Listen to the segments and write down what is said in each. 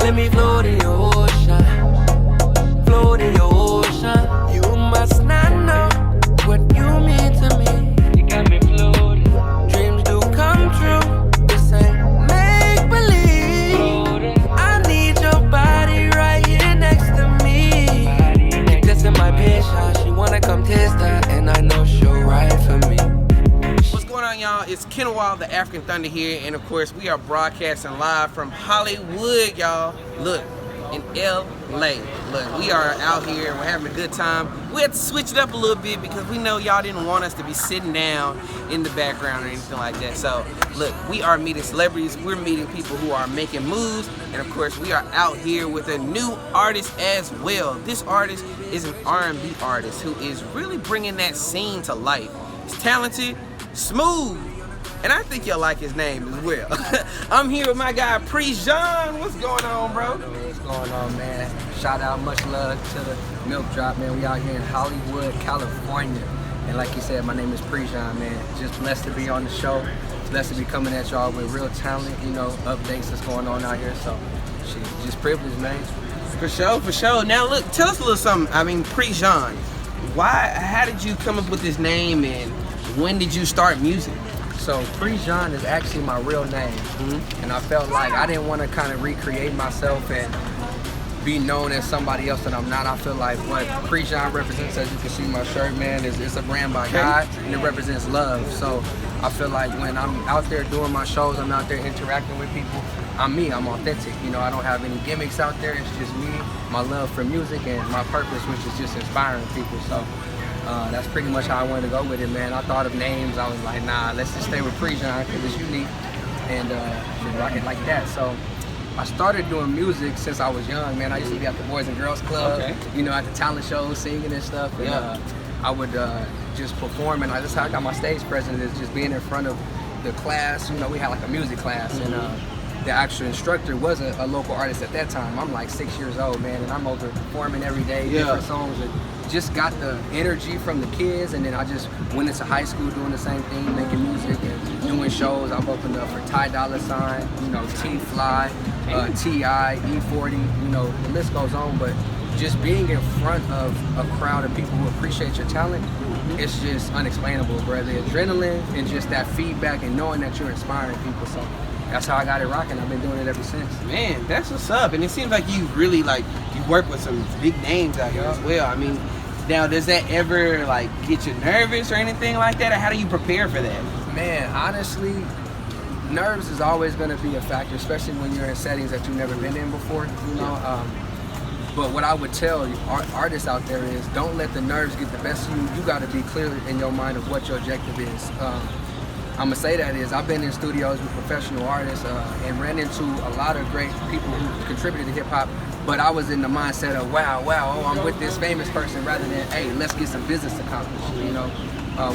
Let me float in your ocean, float in your ocean. You must not know what you mean to me. You got me floating. Dreams do come true. This ain't make believe. Floating. I need your body right here next to me. Keep testing my patience. She wanna come test that, and I know she'll ride for me. What's going on, y'all? It's Kenwald, the African Thunder here, and of course we are broadcasting live from Hollywood, y'all. Look, in LA. Look, we are out here and we're having a good time. We had to switch it up a little bit because we know y'all didn't want us to be sitting down in the background or anything like that. So look, we are meeting celebrities, we're meeting people who are making moves, and of course we are out here with a new artist as well. This artist is an R&B artist who is really bringing that scene to life. He's talented, smooth, and I think you'll like his name as well. I'm here with my guy Prejon. What's going on, bro? What's going on, man? Shout out, much love to the Milk Drop, man. We out here in Hollywood, California. And like you said, my name is Prejon, man. Just blessed to be on the show. Blessed to be coming at y'all with real talent, you know, updates that's going on out here. So, shit, just privileged, man. For sure, for sure. Now look, tell us a little something. I mean, Prejon, how did you come up with this name, and when did you start music? So Prejon is actually my real name, and I felt like I didn't want to kind of recreate myself and be known as somebody else that I'm not. I feel like what Prejon represents, as you can see my shirt, man, is a brand by God, and it represents love. So I feel like when I'm out there doing my shows, I'm out there interacting with people, I'm me, I'm authentic. You know, I don't have any gimmicks out there. It's just me, my love for music, and my purpose, which is just inspiring people. So that's pretty much how I wanted to go with it, man. I thought of names. I was like, nah, let's just stay with Prejon because it's unique and just rock it like that. So I started doing music since I was young, man. I used to be at the Boys and Girls Club, you know, at the talent shows, singing and stuff. And I would just perform, and that's how I got my stage presence, is just being in front of the class. You know, we had like a music class, and the actual instructor was a local artist at that time. I'm like 6 years old, man, and I'm over performing every day, different songs, and just got the energy from the kids. And then I just went into high school doing the same thing, making music and doing shows. I've opened up for Ty Dolla $ign, you know, T-Fly, T.I., E40, you know, the list goes on. But just being in front of a crowd of people who appreciate your talent, it's just unexplainable, bro. The adrenaline and just that feedback and knowing that you're inspiring people. So that's how I got it rocking. I've been doing it ever since. Man, that's what's up. And it seems like you really, like, you work with some big names out here as well. I mean, now, does that ever, like, get you nervous or anything like that? Or how do you prepare for that? Man, honestly, nerves is always going to be a factor, especially when you're in settings that you've never been in before, you know. But what I would tell artists out there is, don't let the nerves get the best of you. You got to be clear in your mind of what your objective is. I'm gonna say that is, I've been in studios with professional artists and ran into a lot of great people who contributed to hip hop, but I was in the mindset of, wow, oh, I'm with this famous person, rather than, hey, let's get some business accomplished, you know.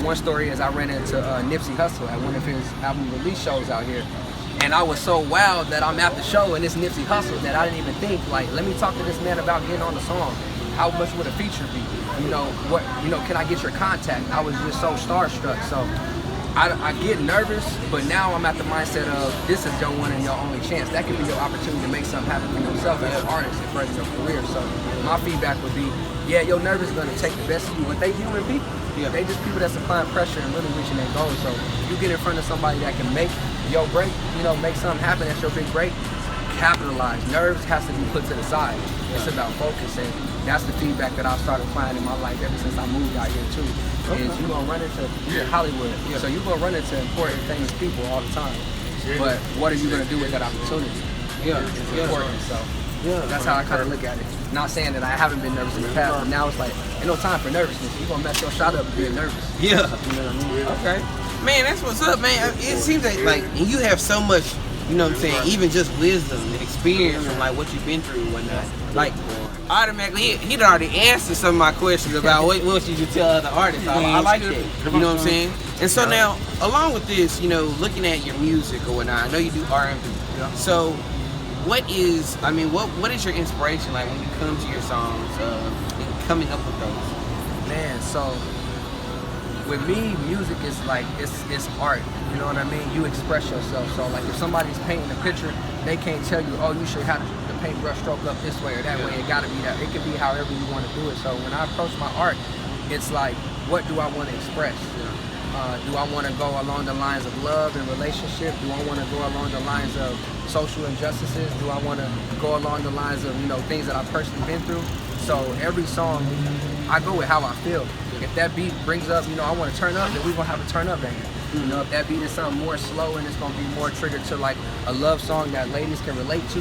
One story is I ran into Nipsey Hussle at one of his album release shows out here, and I was so wowed that I'm at the show and it's Nipsey Hussle that I didn't even think, like, let me talk to this man about getting on the song. How much would a feature be? You know, what, you know, can I get your contact? I was just so starstruck. So I get nervous, but now I'm at the mindset of, this is your one and your only chance. That could be your opportunity to make something happen for yourself as an artist and further your career. So my feedback would be, yeah, your nerves are gonna take the best of you, but they human people. They just people that's applying pressure and really reaching their goals. So you get in front of somebody that can make your break, you know, make something happen, that's your big break, capitalize. Nerves has to be put to the side. It's about focus, and that's the feedback that I've started applying in my life ever since I moved out here too. Is you're gonna run into Hollywood, so you're gonna run into important, famous people all the time. But what are you gonna do with that opportunity? It's important. So that's how I kind of look at it. Not saying that I haven't been nervous in the past, but now it's like, ain't no time for nervousness. You're gonna mess your shot up being nervous. You know what I mean? Okay. Man, that's what's up, man. It seems like and you have so much, you know what I'm saying, even just wisdom and experience from like what you've been through and whatnot. Like, automatically, he'd already answered some of my questions about what you should tell other artists. I like that. You know what I'm saying? And so now, along with this, you know, looking at your music or whatnot, I know you do R&B. So, what is your inspiration like when you come to your songs and coming up with those? Man, so with me, music is like, it's art, you know what I mean? You express yourself. So like if somebody's painting a picture, they can't tell you, oh, you should have the paintbrush stroke up this way or that way. It gotta be that. It can be however you want to do it. So when I approach my art, it's like, what do I want to express? Do I want to go along the lines of love and relationship? Do I want to go along the lines of social injustices? Do I want to go along the lines of, you know, things that I've personally been through? So every song, I go with how I feel. If that beat brings up, you know, I want to turn up, then we're going to have a turn up banger. You know, if that beat is something more slow and it's going to be more triggered to like a love song that ladies can relate to,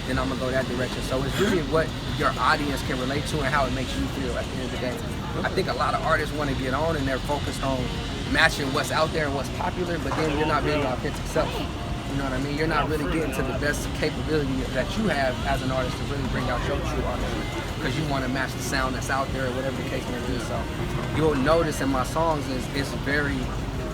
then I'm going to go that direction. So it's really what your audience can relate to and how it makes you feel at the end of the day. I think a lot of artists want to get on and they're focused on matching what's out there and what's popular, but then you're not being your authentic self. You know what I mean? You're not really getting to the best capability that you have as an artist to really bring out your true artistry, because you want to match the sound that's out there or whatever the case may be. So you'll notice in my songs it's very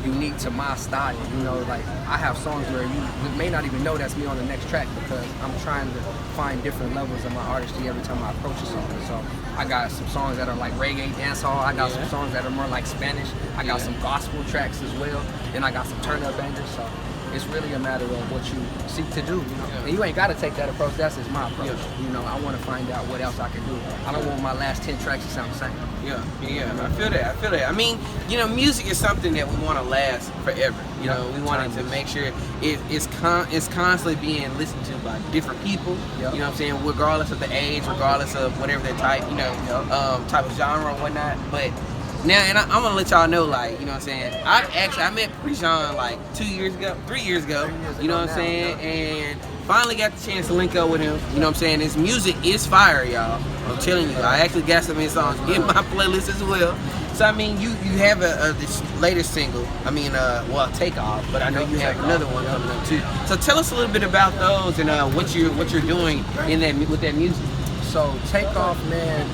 unique to my style. You know, like I have songs where you may not even know that's me on the next track, because I'm trying to find different levels of my artistry every time I approach a song. So I got some songs that are like reggae dancehall. I got some songs that are more like Spanish. I got some gospel tracks as well. Then I got some turn up bangers. So it's really a matter of what you seek to do, you know. And you ain't got to take that approach. That's just my approach. You know, I want to find out what else I can do. I don't want my last 10 tracks to sound the same. Yeah, I feel that. I mean, you know, music is something that we want to last forever. You know, we want to make sure it's constantly being listened to by different people. You know what I'm saying? Regardless of the age, regardless of whatever their type, you know, type of genre and whatnot. But now, and I'm gonna let y'all know, like, you know what I'm saying, I met Prejon like 3 years ago, you know what I'm saying, and finally got the chance to link up with him. You know what I'm saying? His music is fire, y'all. I'm telling you, I actually got some of his songs in my playlist as well. So I mean, you have this latest single. I mean, well, Take Off, but I know you have another one coming up too. So tell us a little bit about those and what you're doing in that with that music. So Take Off, man.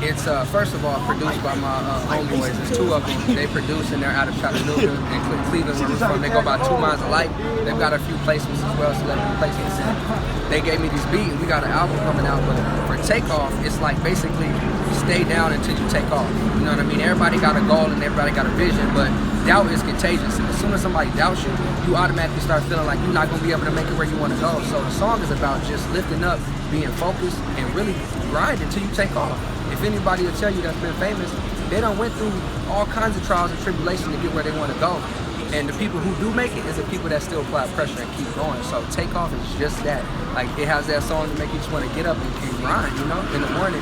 It's first of all produced by my homeboys. There's two of them. They produce and they're out of Chattanooga and Cleveland, where we're from. They go about 2 miles alike. They've got a few placements as well, celebrity placements. And they gave me this beat, and we got an album coming out. But for Take Off, it's like basically stay down until you take off. You know what I mean? Everybody got a goal and everybody got a vision, but doubt is contagious. And as soon as somebody doubts you, you automatically start feeling like you're not going to be able to make it where you want to go. So the song is about just lifting up, being focused, and really grinding until you take off. If anybody will tell you that's been famous, they done went through all kinds of trials and tribulations to get where they want to go. And the people who do make it is the people that still apply pressure and keep going. So Take Off is just that. Like, it has that song to make you just want to get up and grind, you know, in the morning.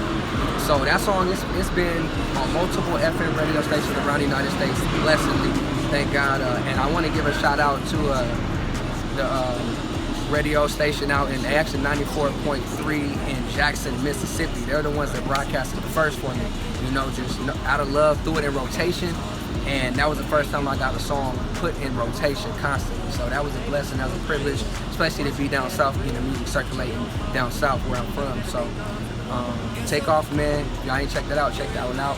So that song, it's been on multiple FM radio stations around the United States, blessedly, thank God. And I want to give a shout out to the radio station out in actually 94.3 in Jackson, Mississippi. They're the ones that broadcasted the first for me, you know, just out of love, threw it in rotation, and that was the first time I got a song put in rotation constantly. So that was a blessing, that was a privilege, especially to be down south, getting the music circulating down south where I'm from. So Take Off, man, if y'all ain't checked that out, check that one out.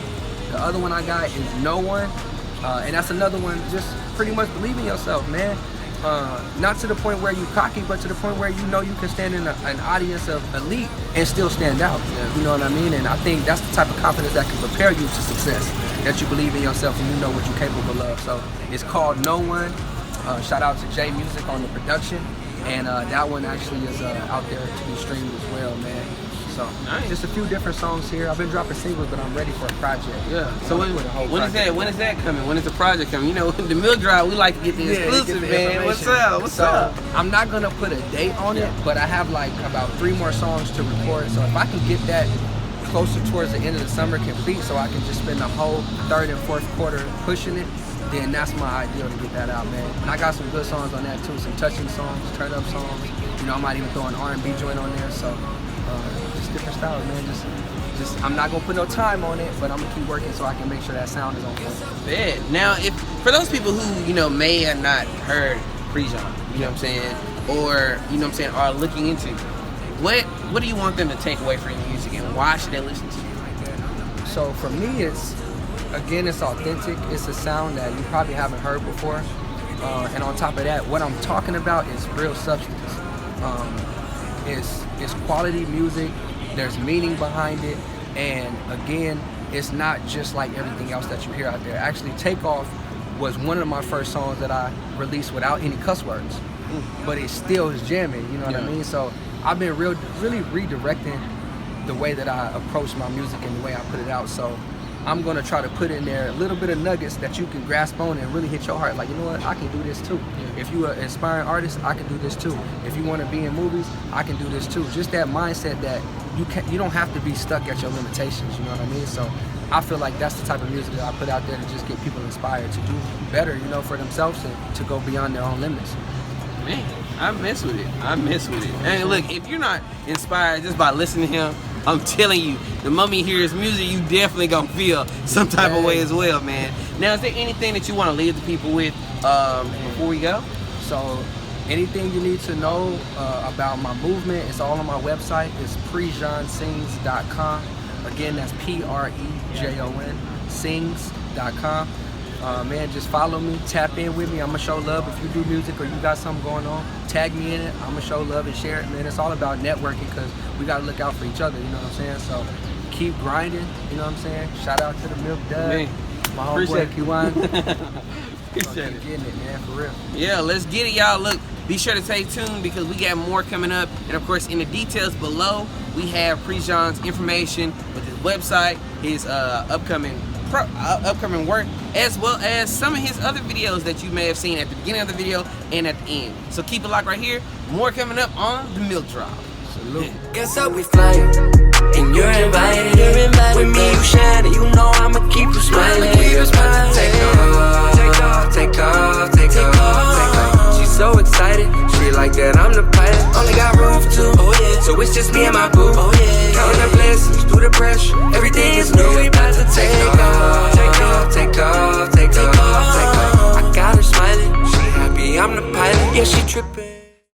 The other one I got is No One, and that's another one, just pretty much believe in yourself, man. Not to the point where you cocky, but to the point where you know you can stand in an audience of elite and still stand out. You know what I mean? And I think that's the type of confidence that can prepare you to success, that you believe in yourself and you know what you're capable of. So it's called No One. Shout out to J Music on the production. And that one actually is out there to be streamed as well, man. So nice. Just a few different songs here. I've been dropping singles, but I'm ready for a project. Yeah. So when is that coming? When is the project coming? You know, the Mill Drive, we like to get the exclusive, man. What's up? I'm not gonna put a date on it, but I have like about 3 more songs to record. So if I can get that closer towards the end of the summer complete, so I can just spend the whole 3rd and 4th quarter pushing it, then that's my ideal to get that out, man. And I got some good songs on that too, some touching songs, turn up songs. You know, I might even throw an R&B joint on there. So just different styles, man. Just I'm not gonna put no time on it, but I'm gonna keep working so I can make sure that sound is on point. Bad. Now, if for those people who, you know, may have not heard Prejon, you know what I'm saying, or, you know what I'm saying, are looking into, what do you want them to take away from your music, and why should they listen to you? So for me, it's authentic. It's a sound that you probably haven't heard before, and on top of that, what I'm talking about is real substance. It's quality music. There's meaning behind it, and again, it's not just like everything else that you hear out there. Actually, Take Off was one of my first songs that I released without any cuss words, but it still is jamming, you know what I mean? So I've been really redirecting the way that I approach my music and the way I put it out. So I'm gonna try to put in there a little bit of nuggets that you can grasp on and really hit your heart. Like, you know what, I can do this too. If you're an aspiring artist, I can do this too. If you want to be in movies, I can do this too. Just that mindset that you don't have to be stuck at your limitations. You know what I mean? So I feel like that's the type of music that I put out there to just get people inspired to do better, you know, for themselves and to go beyond their own limits. Man, I mess with it. And look, if you're not inspired just by listening to him, I'm telling you, the moment you hear his music, you definitely gonna feel some type of way as well, man. Now, is there anything that you want to leave the people with before we go? So anything you need to know about my movement, it's all on my website. It's prejonsings.com. Again, that's Prejon sings.com. Man, just follow me, tap in with me. I'm gonna show love. If you do music or you got something going on, tag me in it. I'm gonna show love and share it, man. It's all about networking because we gotta look out for each other, you know what I'm saying? So keep grinding, you know what I'm saying? Shout out to the Milk Dud, man. My homeboy Kiwan. Appreciate it. Getting it, man, for real. Yeah, let's get it, y'all. Look, be sure to stay tuned because we got more coming up. And of course, in the details below, we have Prejon's information with his website, his upcoming work, as well as some of his other videos that you may have seen at the beginning of the video and at the end. So keep it locked right here. More coming up on the Milk Drop. Salute. Guess up, we flying, and you're invited. With me, you shine, and you know I'ma keep you smiling. We was about to take off. She's so excited, she like that I'm the pilot. Only got room for two, so it's just me and my boo.